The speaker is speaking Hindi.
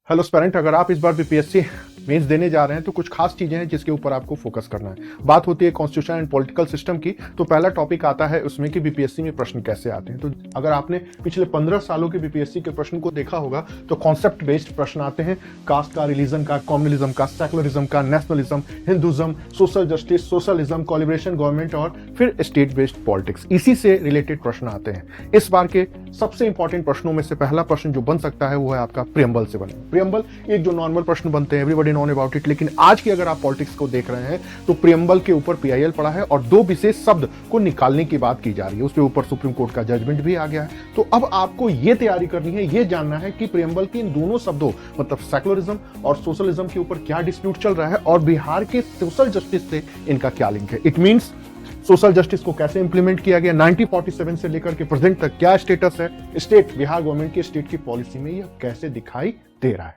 हेलो स्टूडेंट, अगर आप इस बार बीपीएससी मेंस देने जा रहे हैं तो कुछ खास चीजें हैं जिसके ऊपर आपको फोकस करना है। बात होती है कॉन्स्टिट्यूशन एंड पॉलिटिकल सिस्टम की, तो पहला टॉपिक आता है उसमें कि बीपीएससी में प्रश्न कैसे आते हैं। तो अगर आपने पिछले 15 सालों के बीपीएससी के प्रश्न को देखा होगा तो कॉन्सेप्ट बेस्ड प्रश्न आते हैं। कास्ट का, रिलीजन का, कम्युनलिज्म का, सेकुलरिज्म का, nationalism, Hinduism, social justice, socialism, calibration government और फिर स्टेट बेस्ड पॉलिटिक्स, इसी से रिलेटेड प्रश्न आते हैं। इस बार के सबसे इंपॉर्टेंट प्रश्नों में से पहला प्रश्न जो बन सकता है वो है आपका प्रियम्बल से बने। प्रियम्बल एक जो नॉर्मल प्रश्न बनते हैं, एवरीबॉडी नोन अबाउट इट, लेकिन आज की अगर आप पॉलिटिक्स को देख रहे हैं तो प्रियम्बल के ऊपर पीआईएल पड़ा है और दो विशेष शब्द को निकालने की बात की जा रही है। उसके ऊपर सुप्रीम कोर्ट का जजमेंट भी आ गया है। तो अब आपको ये तैयारी करनी है, ये जानना है कि प्रियम्बल के इन दोनों शब्दों मतलब सेकुलरिज्म और सोशलिज्म के ऊपर क्या डिस्प्यूट चल रहा है और बिहार के सोशल जस्टिस से इनका क्या लिंक है। इट मींस सोशल जस्टिस को कैसे इंप्लीमेंट किया गया, 1947 से लेकर के प्रेजेंट तक क्या स्टेटस है, स्टेट बिहार गवर्नमेंट की स्टेट की पॉलिसी में यह कैसे दिखाई दे रहा है।